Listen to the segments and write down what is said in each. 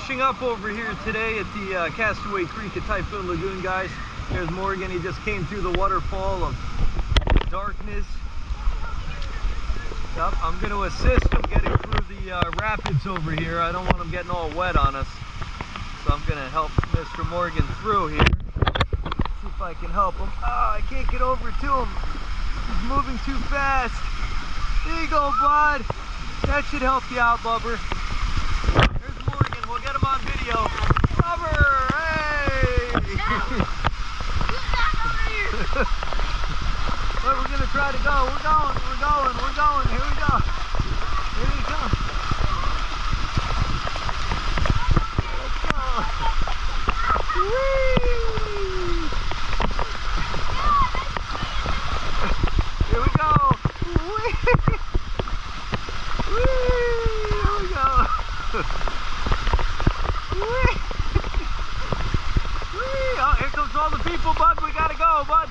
finishing up over here today at the Castaway Creek at Typhoon Lagoon, guys. There's Morgan. He just came through the waterfall of darkness. Yep, I'm going to assist him getting through the rapids over here. I don't want him getting all wet on us. So I'm going to help Mr. Morgan through here. See if I can help him. Oh, I can't get over to him. He's moving too fast. There you go, bud. That should help you out, Bubber. There's Morgan. We'll get him on video. Bubber, hey! But we're gonna try to go. We're going. Here we go. Here we go. Let's go. Whee! Here we go. Whee! Whee! Here we go. Whee! Whee! Oh, here comes all the people, bud. We gotta go, bud.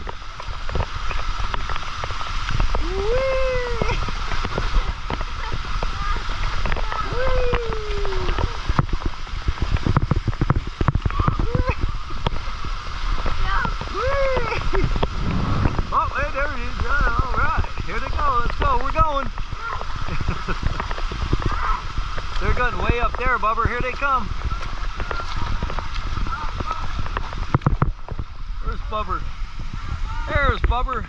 Oh, hey, there he is. All right, here they go. Let's go. We're going. They're going way up there, Bubber. Here they come. Where's Bubber? There's Bubber.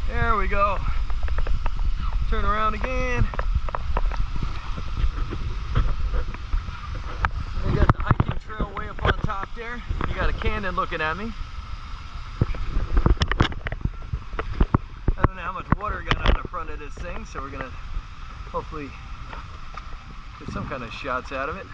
There we go. Turn around again. We got the hiking trail way up on top there. You got a cannon looking at me. I don't know how much water got on the front of this thing, so we're gonna hopefully get some kind of shots out of it.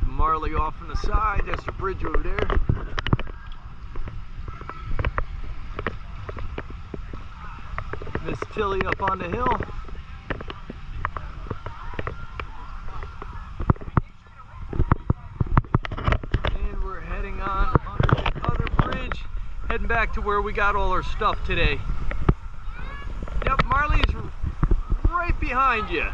Marley off on the side. There's the bridge over there. Miss Tilly up on the hill. And we're heading on under the other bridge, heading back to where we got all our stuff today. Yep, Marley's right behind you.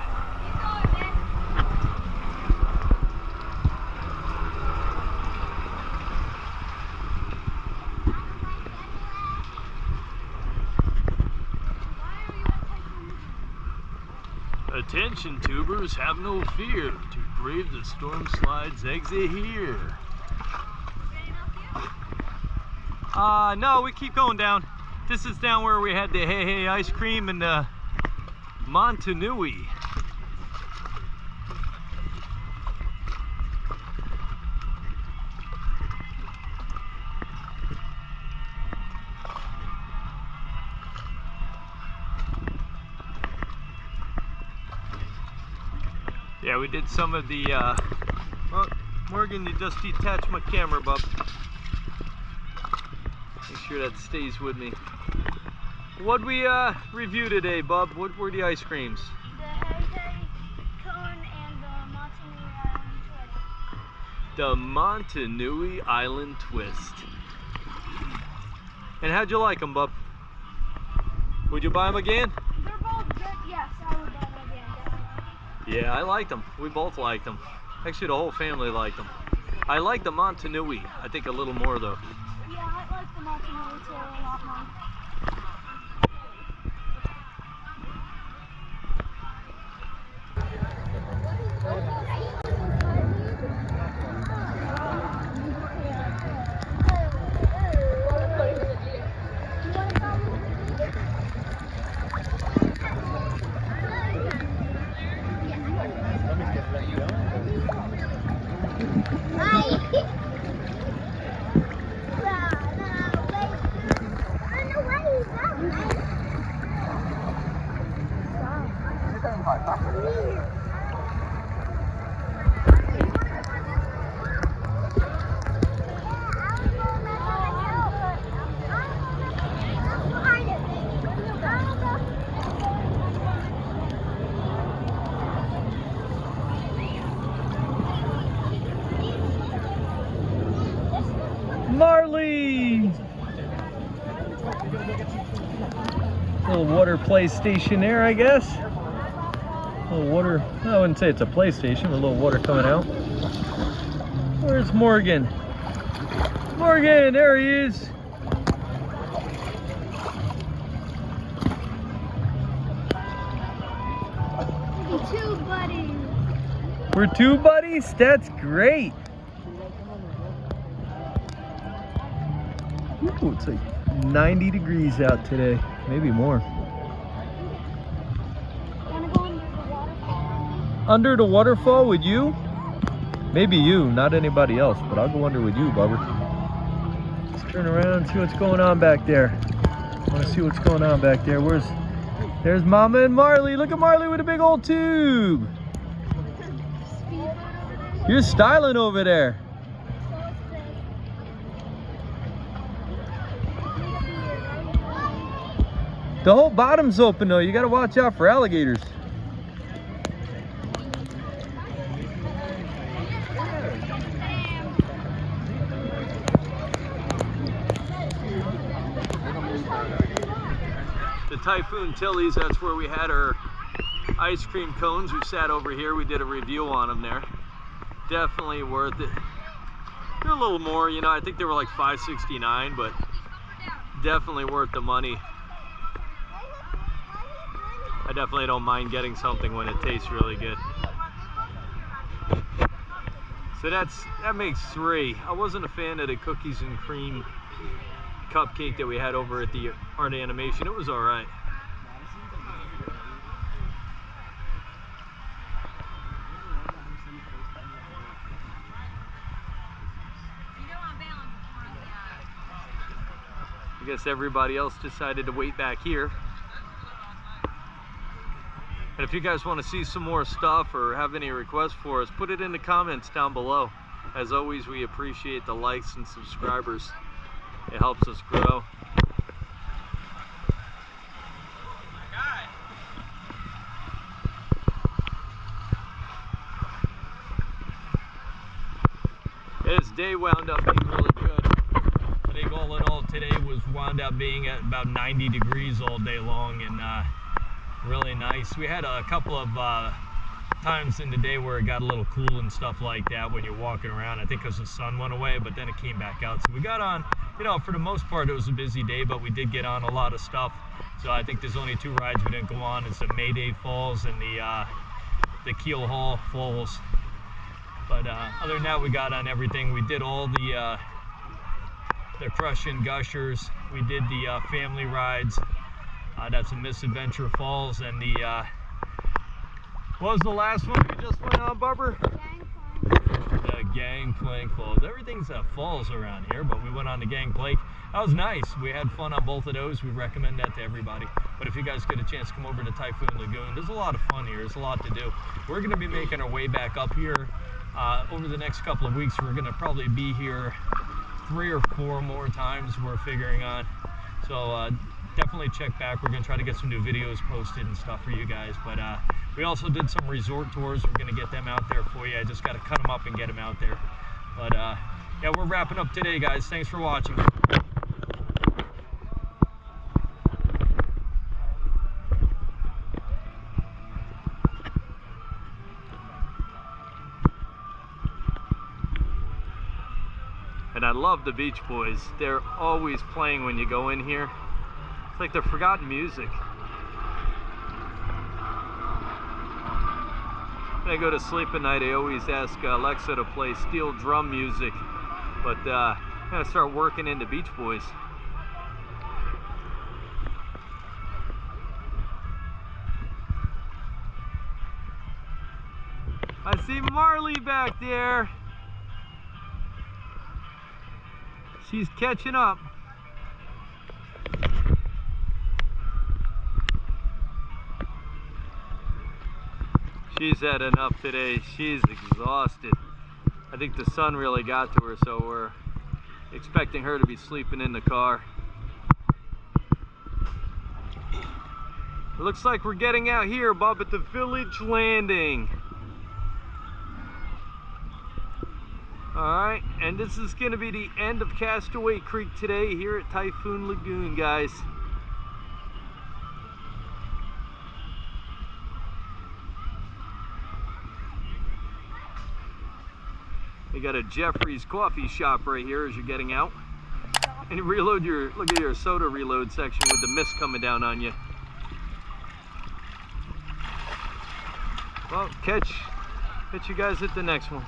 Attention tubers, have no fear. To brave the storm slides, exit here. No, we keep going down. This is down where we had the Hey Hey ice cream and Montanui. Yeah, we did some of the, well, Morgan, you just detached my camera, bub. Make sure that stays with me. What'd we review today, bub? What were the ice creams? The Hey Hey cone and the Montanui Island Twist. The Montanui Island Twist. And how'd you like them, bub? Would you buy them again? They're both good. Yes, I would buy them again. Yeah, I liked them. We both liked them. Actually, the whole family liked them. I like the Montanui. I think a little more, though. Yeah, I like the Montanui too a lot more. Marley. Little water play station there, I guess. Little water, I wouldn't say it's a play station, but a little water coming out. Where's Morgan? Morgan, there he is. Two buddies. We're two buddies? That's great. Ooh, it's like 90 degrees out today, maybe more. Wanna go under the waterfall? Under the waterfall with you? Maybe you, not anybody else, but I'll go under with you, Bubber. Let's turn around and see what's going on back there. I want to see what's going on back there. There's Mama and Marley. Look at Marley with a big old tube. You're styling over there. The whole bottom's open though. You got to watch out for alligators. The Typhoon Tillies, that's where we had our ice cream cones. We sat over here, we did a review on them there. Definitely worth it. They're a little more, you know, I think they were like $5.69, but definitely worth the money. I definitely don't mind getting something when it tastes really good. So that makes 3. I wasn't a fan of the cookies and cream cupcake that we had over at the Art Animation. It was all right. I guess everybody else decided to wait back here. And if you guys want to see some more stuff or have any requests for us, put it in the comments down below. As always, we appreciate the likes and subscribers. It helps us grow. This day wound up being really good. I think all in all today wound up being at about 90 degrees all day long, and really nice. We had a couple of times in the day where it got a little cool and stuff like that when you're walking around. I think because the sun went away, but then it came back out. So we got on, you know, for the most part it was a busy day, but we did get on a lot of stuff. So I think there's only 2 rides we didn't go on. It's the Mayday Falls and the Keel Hall Falls. But other than that, we got on everything. We did all the Crush and Gushers. We did the family rides. That's a Misadventure Falls, and the what was the last one we just went on, Bubber? The Gangplank Falls. Everything's falls around here, but we went on the Gangplank. That was nice. We had fun on both of those. We recommend that to everybody. But if you guys get a chance to come over to Typhoon Lagoon, there's a lot of fun here. There's a lot to do. We're going to be making our way back up here over the next couple of weeks. We're going to probably be here 3 or 4 more times we're figuring on. So definitely check back. We're going to try to get some new videos posted and stuff for you guys. But we also did some resort tours. We're going to get them out there for you. I just got to cut them up and get them out there. But yeah, we're wrapping up today, guys. Thanks for watching. And I love the Beach Boys. They're always playing when you go in here. It's like they're forgotten music. When I go to sleep at night, I always ask Alexa to play steel drum music. But I'm gonna start working into Beach Boys. I see Marley back there. She's catching up. She's had enough today. She's exhausted. I think the sun really got to her, so we're expecting her to be sleeping in the car. It looks like we're getting out here, Bob, at the Village Landing. Alright, and this is going to be the end of Castaway Creek today here at Typhoon Lagoon, guys. You got a Jeffrey's coffee shop right here as you're getting out. And you reload your, look at your soda reload section with the mist coming down on you. Well, catch you guys at the next one.